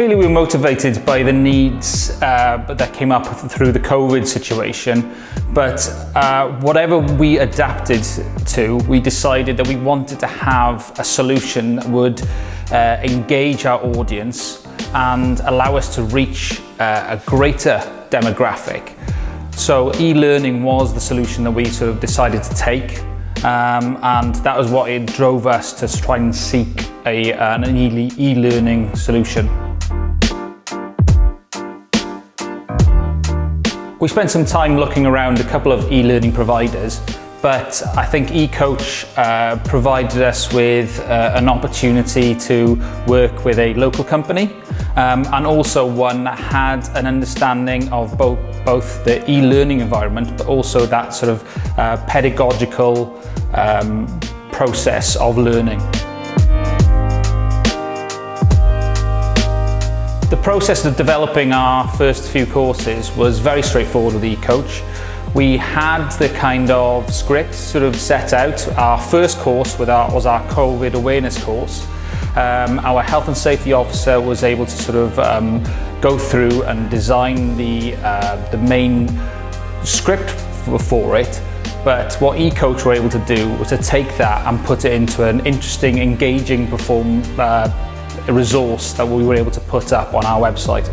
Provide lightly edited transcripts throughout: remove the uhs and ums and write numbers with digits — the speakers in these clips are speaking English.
Clearly we were motivated by the needs that came up through the COVID situation, but whatever we adapted to, we decided that we wanted to have a solution that would engage our audience and allow us to reach a greater demographic. So e-learning was the solution that we sort of decided to take, and that was what it drove us to try and seek an e-learning solution. We spent some time looking around a couple of e-learning providers, but I think eCoach provided us with an opportunity to work with a local company, and also one that had an understanding of both the e-learning environment, but also that sort of pedagogical process of learning. The process of developing our first few courses was very straightforward with eCoach. We had the kind of script sort of set out. Our first course was our COVID awareness course. Our health and safety officer was able to sort of go through and design the main script for it. But what eCoach were able to do was to take that and put it into an interesting, engaging resource that we were able to put up on our website.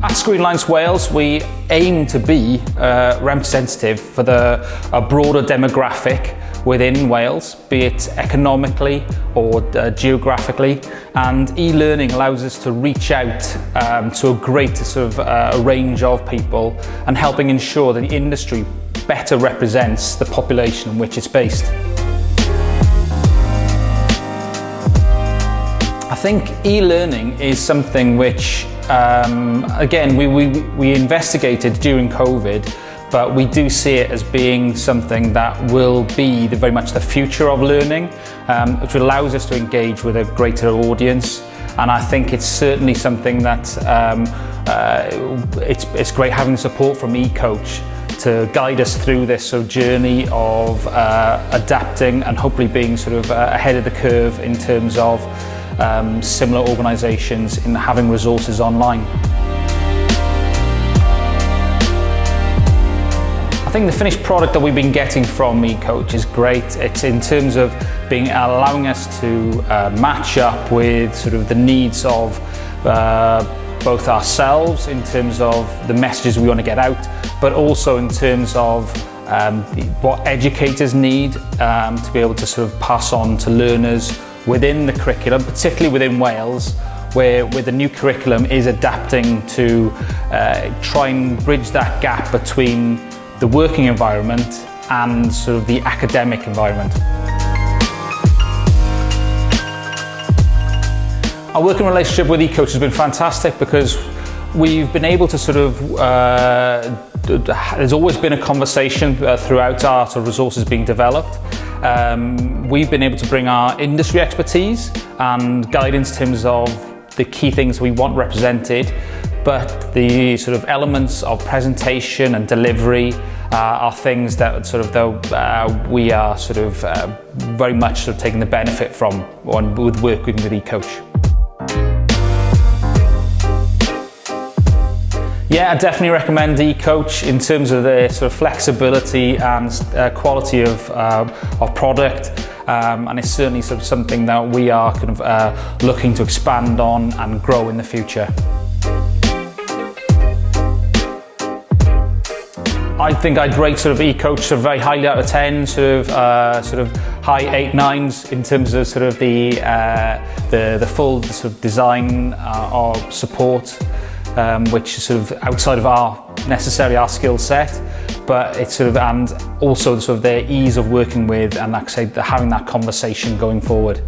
At Screenlines Wales, we aim to be representative for a broader demographic within Wales, be it economically or geographically, and e-learning allows us to reach out to a greater sort of range of people and helping ensure that the industry better represents the population in which it's based. I think e-learning is something which, again, we investigated during COVID, but we do see it as being something that will be very much the future of learning, which allows us to engage with a greater audience. And I think it's certainly something that it's great having the support from eCoach to guide us through this sort of journey of adapting and hopefully being sort of ahead of the curve in terms of similar organisations in having resources online. I think the finished product that we've been getting from eCoach is great. It's in terms of allowing us to match up with sort of the needs of both ourselves in terms of the messages we want to get out, but also in terms of what educators need to be able to sort of pass on to learners within the curriculum, particularly within Wales, where the new curriculum is adapting to try and bridge that gap between the working environment and sort of the academic environment. Our working relationship with eCoach has been fantastic because we've been able to sort of, there's always been a conversation throughout our sort of resources being developed. We've been able to bring our industry expertise and guidance in terms of the key things we want represented, but the sort of elements of presentation and delivery are things that sort of we are sort of very much sort of taking the benefit from with working with eCoach. Yeah, I definitely recommend eCoach in terms of the sort of flexibility and quality of product, and it's certainly sort of something that we are kind of looking to expand on and grow in the future. I think I'd rate sort of eCoach sort of very highly out of 10, sort of high 8, 9s in terms of sort of the full sort of design or support. Which is sort of outside of necessarily our skill set, but it's sort of, and also sort of the ease of working with and like I say, having that conversation going forward.